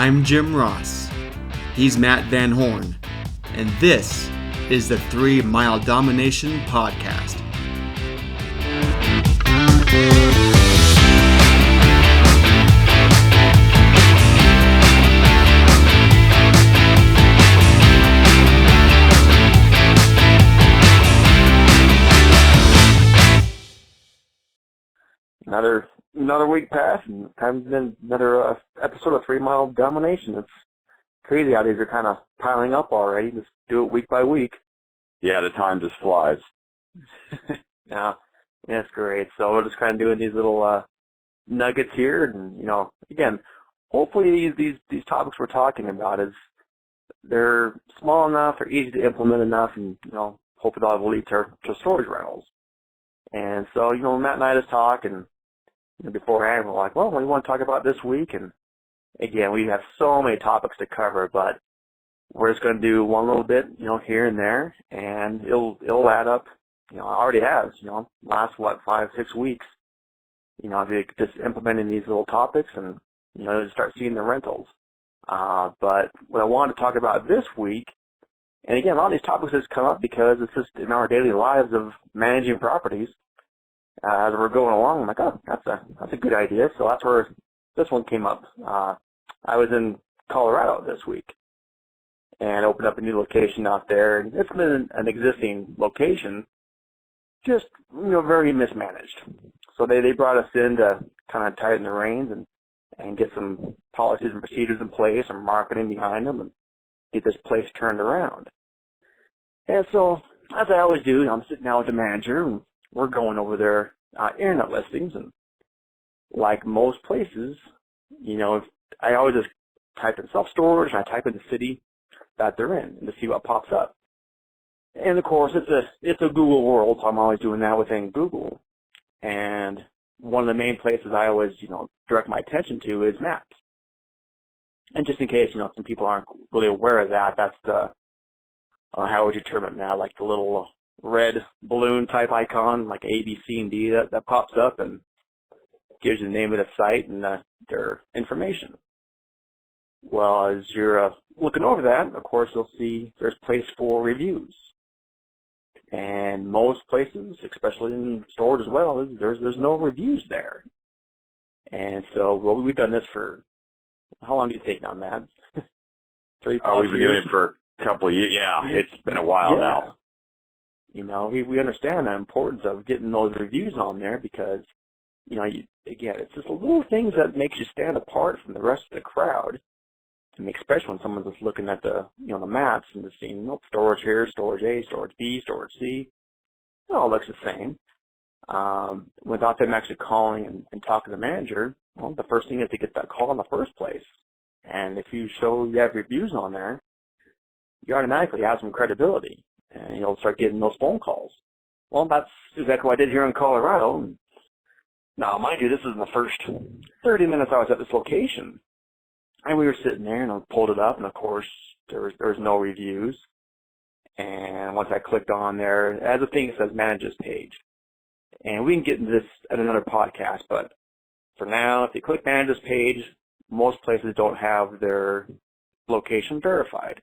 I'm Jim Ross. He's Matt Van Horn. And this is the 3 Mile Domination Podcast. Another week passed, and time's been another episode of 3 Mile Domination. It's crazy how these are kind of piling up already. Just do it week by week. Yeah, the time just flies. Yeah, it's great. So we're just kind of doing these little nuggets here, and again, hopefully these topics we're talking about they're small enough, they're easy to implement enough, and hopefully they'll lead to storage rentals. And so Matt and I just talk, and beforehand we're like, well, what do you want to talk about this week? And again, we have so many topics to cover, but we're just going to do one little bit, here and there, and it'll add up. It already has, last 5-6 weeks. If you're just implementing these little topics and just start seeing the rentals. But what I wanted to talk about this week, and again, a lot of these topics has come up because it's just in our daily lives of managing properties. As we're going along, I'm like, oh, that's a good idea. So that's where this one came up. I was in Colorado this week and opened up a new location out there. And it's been an existing location, just very mismanaged. So they brought us in to kind of tighten the reins and get some policies and procedures in place and marketing behind them and get this place turned around. And so, as I always do, I'm sitting down with the manager, and we're going over their internet listings, and like most places, if I always just type in self-storage, and I type in the city that they're in and to see what pops up. And of course, it's a Google world, so I'm always doing that within Google. And one of the main places I always, direct my attention to is maps. And just in case, some people aren't really aware of that, that's the, how would you term it now, like the little red balloon type icon, like A, B, C, and D that pops up and gives you the name of the site and their information. Well, as you're looking over that, of course, you'll see there's place for reviews. And most places, especially in storage as well, there's no reviews there. And so, we've done this for, how long do you think now, Matt? 3 we've been doing it for a couple of years. Yeah, it's been a while now. We understand the importance of getting those reviews on there because, again, it's just the little things that makes you stand apart from the rest of the crowd. I mean, especially when someone's just looking at the maps and just seeing, storage here, storage A, storage B, storage C. It all looks the same. Without them actually calling and talking to the manager, well, the first thing is to get that call in the first place. And if you show you have reviews on there, you automatically have some credibility. And you'll start getting those phone calls. Well, that's exactly what I did here in Colorado. Now, mind you, this is in the first 30 minutes I was at this location. And we were sitting there, and I pulled it up, and of course, there was no reviews. And once I clicked on there, it has a thing that says Manage This Page. And we can get into this at another podcast, but for now, if you click Manage This Page, most places don't have their location verified.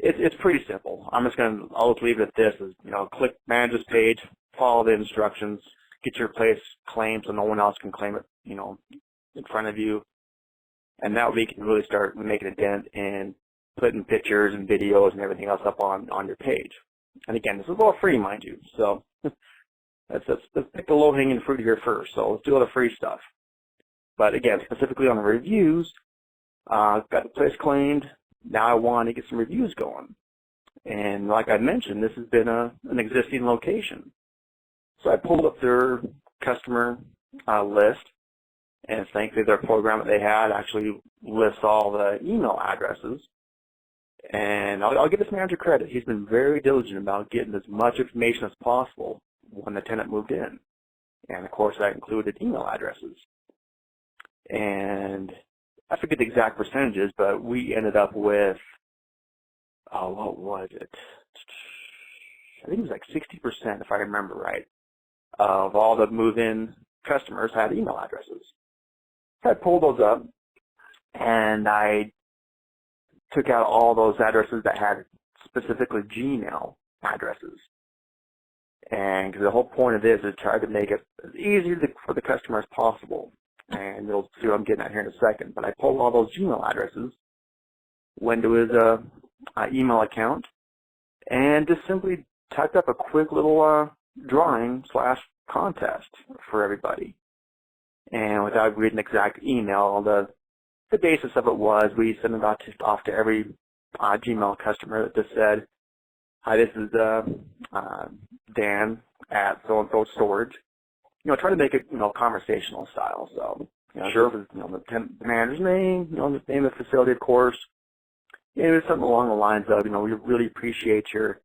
It's pretty simple. I'll just leave it at this, click Manage This Page, follow the instructions, get your place claimed so no one else can claim it, in front of you. And that way you can really start making a dent in putting pictures and videos and everything else up on your page. And again, this is all free, mind you. So let's pick the low-hanging fruit here first. So let's do all the free stuff. But again, specifically on the reviews, I've got the place claimed. Now I want to get some reviews going. And like I mentioned, this has been an existing location. So I pulled up their customer list, and thankfully their program that they had actually lists all the email addresses. And I'll give this manager credit. He's been very diligent about getting as much information as possible when the tenant moved in. And of course that included email addresses. And I forget the exact percentages, but we ended up with, what was it? I think it was like 60%, if I remember right, of all the move-in customers had email addresses. So I pulled those up, and I took out all those addresses that had specifically Gmail addresses. And because the whole point of this is try to make it as easy for the customer as possible. And you'll see what I'm getting at here in a second. But I pulled all those Gmail addresses, went to his email account, and just simply typed up a quick little drawing/contest for everybody. And without reading the exact email, the basis of it was we sent it off to every Gmail customer that just said, "Hi, this is Dan at so-and-so storage." Try to make it, conversational style. So, Sure. This is, the manager's name, the name of the facility, of course. It's something along the lines of, we really appreciate your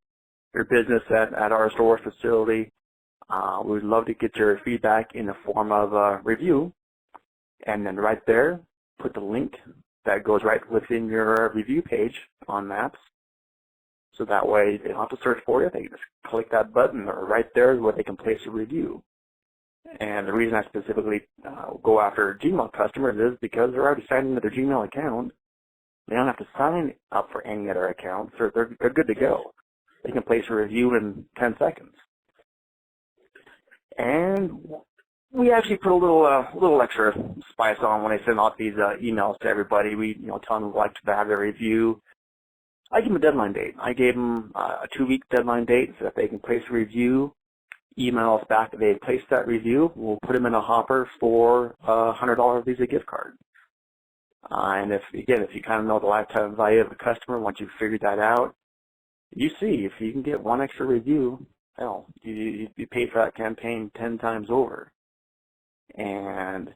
business at our storage facility. We'd love to get your feedback in the form of a review. And then right there, put the link that goes right within your review page on Maps. So that way they don't have to search for you. They can just click that button, or right there is where they can place a review. And the reason I specifically go after Gmail customers is because they're already signed into their Gmail account. They don't have to sign up for any other accounts. They're good to go. They can place a review in 10 seconds. And we actually put a little extra spice on when I send out these emails to everybody. We tell them we'd like to have their review. I give them a deadline date. I gave them a 2-week deadline date so that they can place a review, email us back that they placed that review. We'll put them in a hopper for a $100 Visa gift card. And if you kind of know the lifetime value of a customer, once you've figured that out, you see if you can get one extra review, hell, you pay for that campaign 10 times over. And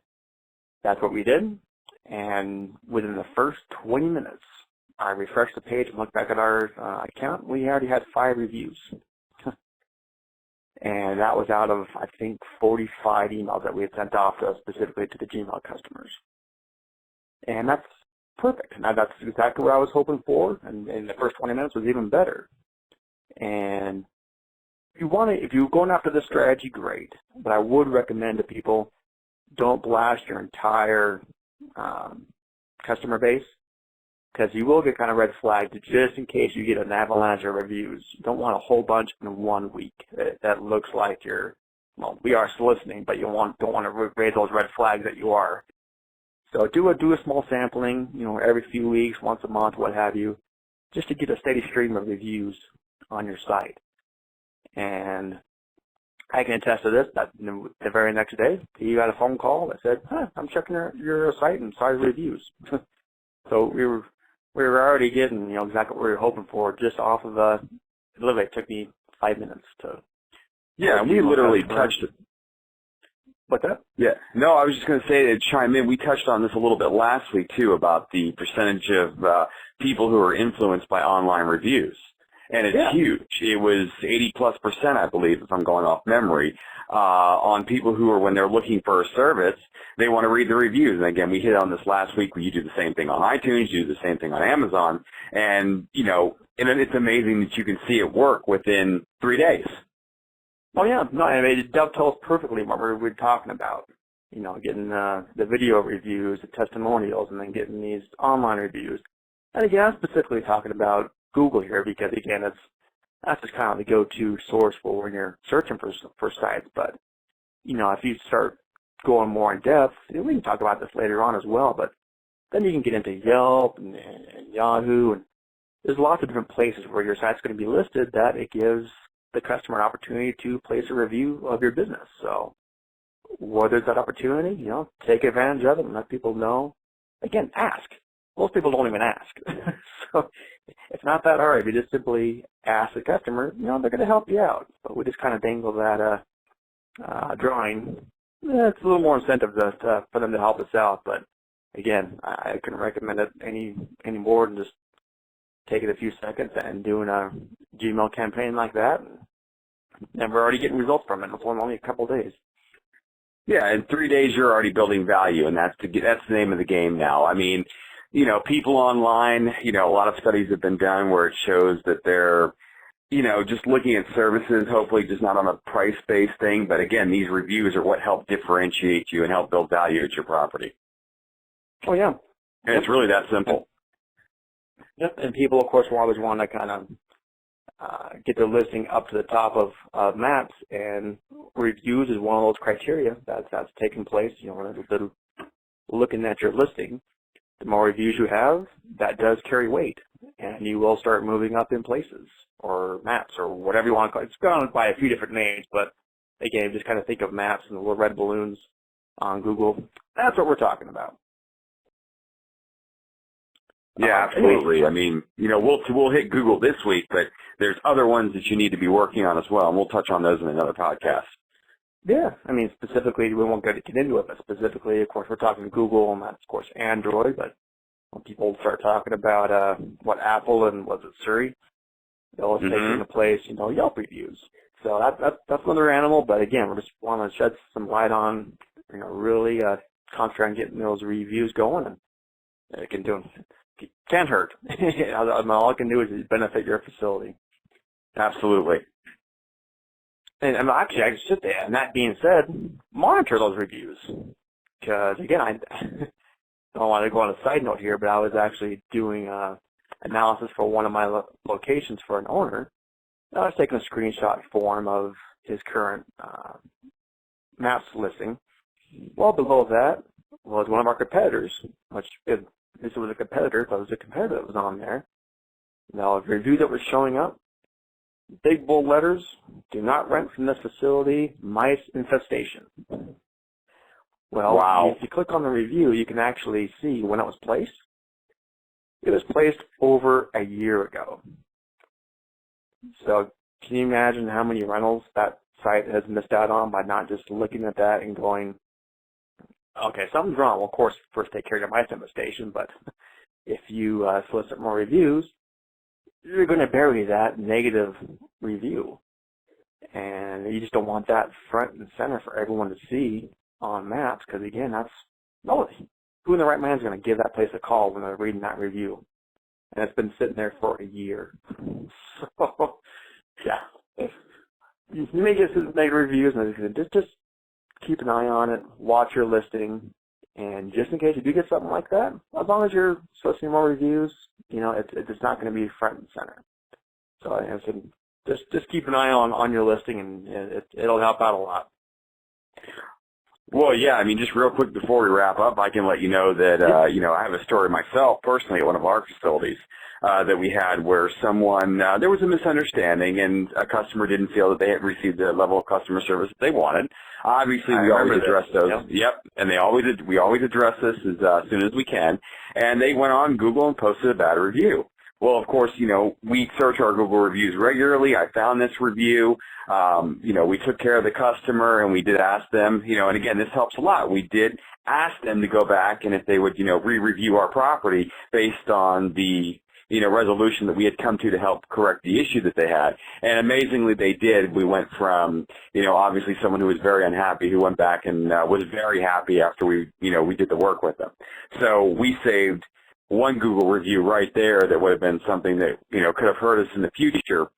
that's what we did. And within the first 20 minutes, I refreshed the page and looked back at our account. We already had 5 reviews. And that was out of, I think, 45 emails that we had sent off specifically to the Gmail customers. And that's perfect. Now, that's exactly what I was hoping for. And the first 20 minutes was even better. And if you're going after this strategy, great. But I would recommend to people, don't blast your entire customer base, because you will get kind of red flagged just in case you get an avalanche of reviews. You don't want a whole bunch in 1 week. That looks like we are soliciting, but you don't want to raise those red flags that you are. So do a small sampling, every few weeks, once a month, what have you, just to get a steady stream of reviews on your site. And I can attest to this, that the very next day, you got a phone call that said, I'm checking your site and saw your reviews. So we were already getting, exactly what we were hoping for just off of literally it took me 5 minutes to. Yeah, and we literally touched it. What's that? Yeah. No, I was just going to say, to chime in, we touched on this a little bit last week, too, about the percentage of people who are influenced by online reviews. And it's huge. It was 80+%, I believe, if I'm going off memory, on people who are, when they're looking for a service, they want to read the reviews. And again, we hit on this last week where you do the same thing on iTunes, you do the same thing on Amazon. And, and it's amazing that you can see it work within 3 days. Oh, yeah. No, I mean, it dovetails perfectly what we're talking about. Getting the video reviews, the testimonials, and then getting these online reviews. And again, I'm specifically talking about Google here because, again, that's just kind of the go-to source for when you're searching for sites. But, if you start going more in depth, we can talk about this later on as well, but then you can get into Yelp and Yahoo, and there's lots of different places where your site's going to be listed that it gives the customer an opportunity to place a review of your business. So whether it's that opportunity, take advantage of it and let people know. Again, ask. Most people don't even ask. So it's not that hard. If you just simply ask the customer, they're going to help you out. But we just kind of dangle that drawing. It's a little more incentive for them to help us out. But again, I couldn't recommend it any more than just taking a few seconds and doing a Gmail campaign like that. And we're already getting results from it. It's only a couple of days. Yeah, in 3 days you're already building value, and that's the name of the game now. I mean, people online, a lot of studies have been done where it shows that they're, just looking at services, hopefully just not on a price-based thing. But again, these reviews are what help differentiate you and help build value at your property. Oh, yeah. And it's really that simple. Yep, and people, of course, will always want to kind of get their listing up to the top of maps, and reviews is one of those criteria that's taken place. You know, when they're looking at your listing, the more reviews you have, that does carry weight, and you will start moving up in places or maps or whatever you want to call it. It's gone by a few different names, but again, just kind of think of maps and the little red balloons on Google. That's what we're talking about. Yeah, absolutely. I mean, you know, we'll hit Google this week, but there's other ones that you need to be working on as well, and we'll touch on those in another podcast. Yeah, I mean, specifically, we won't get into it, but specifically, of course, we're talking Google, and that's, of course, Android, but when people start talking about what Apple and was it Siri, they'll take into place, you know, Yelp reviews. So that's another animal, but again, we just want to shed some light on, you know, really concentrate on getting those reviews going, and it can't hurt. All it can do is benefit your facility. Absolutely. And actually, I just sit there, and that being said, monitor those reviews. Because, again, I don't want to go on a side note here, but I was actually doing analysis for one of my locations for an owner. I was taking a screenshot form of his current maps listing. Well below that was one of our competitors, which if this was a competitor, but it was a competitor that was on there. Now, the review that was showing up, big bold letters, do not rent from this facility, mice infestation. Well, wow. If you click on the review, you can actually see when it was placed. It was placed over a year ago. So can you imagine how many rentals that site has missed out on by not just looking at that and going, okay, something's wrong. Well, of course, first take care of your mice infestation, but if you solicit more reviews, you're going to bury that negative review. And you just don't want that front and center for everyone to see on maps, because, again, who in the right mind is going to give that place a call when they're reading that review? And it's been sitting there for a year. So, yeah. You may get some negative reviews, and just keep an eye on it, watch your listing, and just in case you do get something like that, as long as you're soliciting more reviews, you know, it's not going to be front and center. So I said, just keep an eye on your listing, and it'll help out a lot. Well, yeah, I mean, just real quick before we wrap up, I can let you know that, you know, I have a story myself personally at one of our facilities that we had where someone, there was a misunderstanding and a customer didn't feel that they had received the level of customer service that they wanted. Obviously, we always address those. Yep. And we always address this as soon as we can. And they went on Google and posted a bad review. Well, of course, you know, we search our Google reviews regularly. I found this review. You know, we took care of the customer and we did ask them, you know, and again, this helps a lot. We did ask them to go back and if they would, you know, re-review our property based on the, you know, resolution that we had come to help correct the issue that they had. And amazingly, they did. We went from, you know, obviously someone who was very unhappy who went back and was very happy after we did the work with them. So we saved one Google review right there that would have been something that, you know, could have hurt us in the future,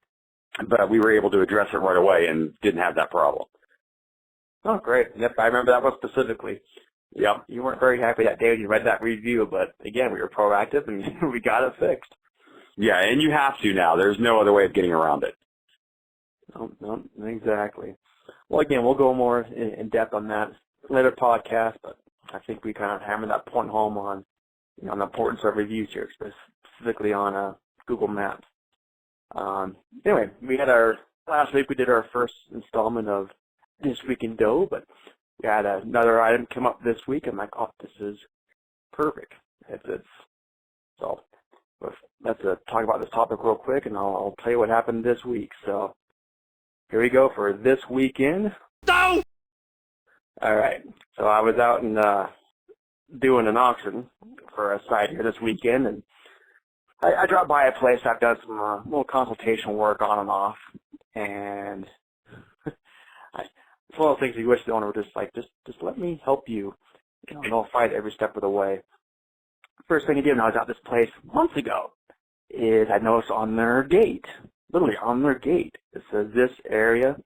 but we were able to address it right away and didn't have that problem. Oh, great. Yep, I remember that one specifically. Yep, you weren't very happy that day when you read that review, but again, we were proactive and we got it fixed. Yeah, and you have to now. There's no other way of getting around it. No, exactly. Well, again, we'll go more in depth on that later podcast, but I think we kind of hammered that point home on, you know, the importance of reviews here, specifically on Google Maps. Anyway, last week we did our first installment of This Week in Doe, but we had another item come up this week. I'm like, oh, this is perfect. So let's talk about this topic real quick, and I'll tell you what happened this week. So here we go for This Weekend. Doe! All right. So I was out and doing an auction for a site here this weekend, and I dropped by a place I've done some little consultation work on and off, and it's one of those things you wish the owner would just let me help you, you know, and they'll fight every step of the way. First thing he did when I was at this place months ago is I noticed on their gate, literally on their gate, it says this area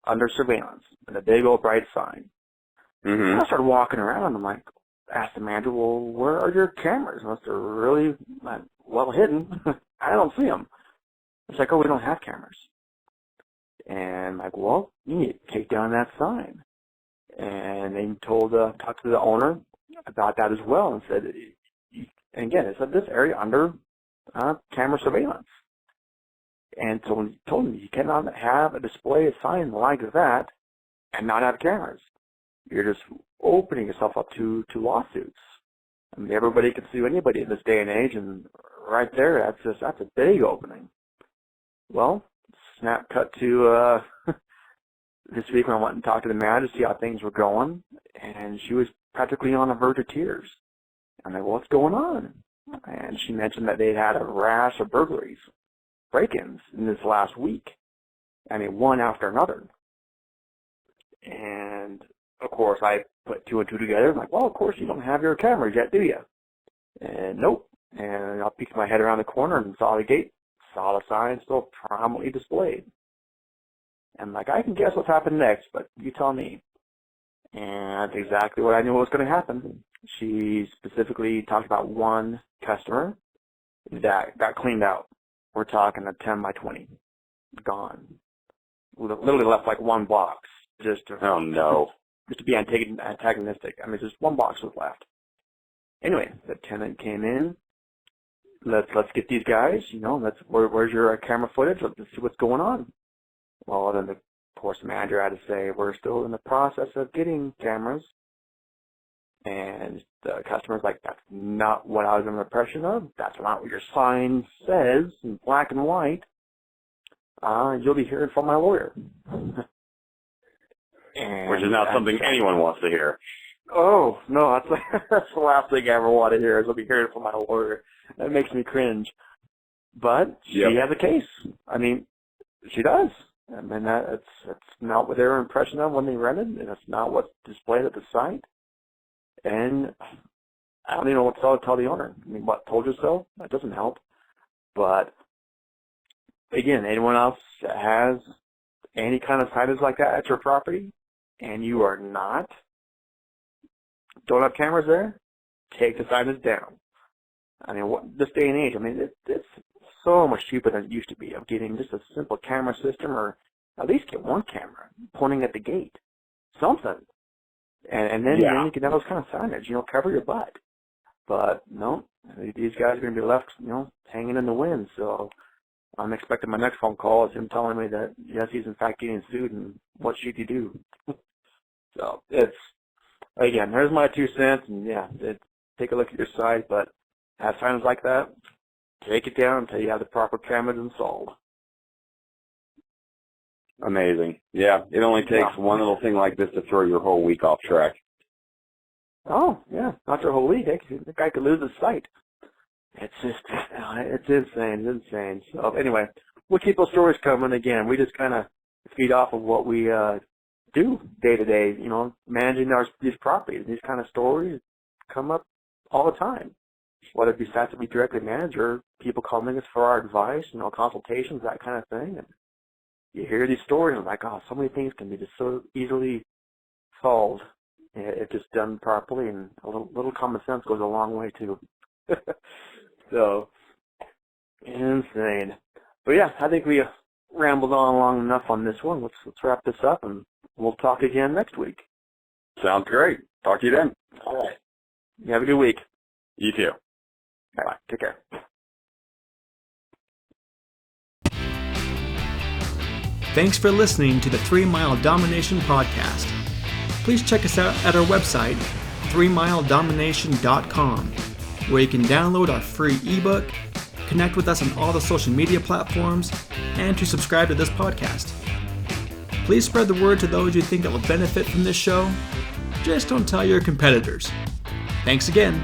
under surveillance with a big old bright sign. I started walking around, and I'm like, asked the manager, well, where are your cameras? Unless they're really well hidden, I don't see them. It's like, oh, we don't have cameras. And I'm like, well, you need to take down that sign. And they talked to the owner about that as well and said, and again, it said this area under camera surveillance. And so when he told me, you cannot have a display of sign like that and not have cameras. You're just opening yourself up to lawsuits. I mean, everybody can sue anybody in this day and age, and right there, that's a big opening. Well, snap cut to this week when I went and talked to the manager to see how things were going, and she was practically on the verge of tears. I'm like, what's going on? And she mentioned that they'd had a rash of burglaries, break-ins in this last week. I mean, one after another. And, of course, I put two and two together. I'm like, well, of course, you don't have your cameras yet, do you? And nope. And I peeked my head around the corner and saw the gate, saw the sign still prominently displayed. And like, I can guess what's happened next, but you tell me. And that's exactly what I knew was going to happen. She specifically talked about one customer that got cleaned out. We're talking a 10 by 20. Gone. Literally left like one box. Just to, oh, no. Just to be antagonistic. I mean, just one box was left. Anyway, the tenant came in. Let's get these guys, you know, where's your camera footage? Let's see what's going on. Well, then, of course, the manager had to say, we're still in the process of getting cameras. And the customer's like, that's not what I was under the impression of. That's not what your sign says in black and white. You'll be hearing from my lawyer. Which is not something anyone wants to hear. Oh, no, that's the last thing I ever want to hear is I'll be hearing from my lawyer. That makes me cringe. But she has a case. I mean, she does. I mean, it's not what their impression of when they rented, and it's not what's displayed at the site. And I don't even know what to tell the owner. I mean, what, told you so? That doesn't help. But, again, anyone else that has any kind of signage like that at your property, and you are don't have cameras there, take the signage down. I mean, this day and age, I mean, it's so much cheaper than it used to be of getting just a simple camera system, or at least get one camera pointing at the gate. Something. And then you can have those kind of signage, you know, cover your butt. But, no, these guys are going to be left, you know, hanging in the wind. So I'm expecting my next phone call is him telling me that, yes, he's in fact getting sued, and what should he do? So it's, again, there's my 2 cents, and take a look at your site, but have signs like that, take it down until you have the proper cameras installed. Amazing. Yeah, it only takes one little thing like this to throw your whole week off track. Oh, yeah, not your whole week. The guy could lose his sight. It's just, it's insane. So anyway, we'll keep those stories coming. Again, we just kind of feed off of what we do day to day, you know, managing these properties. These kind of stories come up all the time. Whether it be sites that we directly manage or people calling us for our advice, you know, consultations, that kind of thing. And you hear these stories and like, oh, so many things can be just so easily solved if just done properly, and a little common sense goes a long way too. So, insane. But yeah, I think we rambled on long enough on this one. Let's wrap this up, and we'll talk again next week. Sounds great. Talk to you then. All right. You have a good week. You too. Bye. Take care. Thanks for listening to the 3 Mile Domination Podcast. Please check us out at our website, 3miledomination.com, where you can download our free ebook, connect with us on all the social media platforms, and to subscribe to this podcast. Please spread the word to those you think that will benefit from this show. Just don't tell your competitors. Thanks again.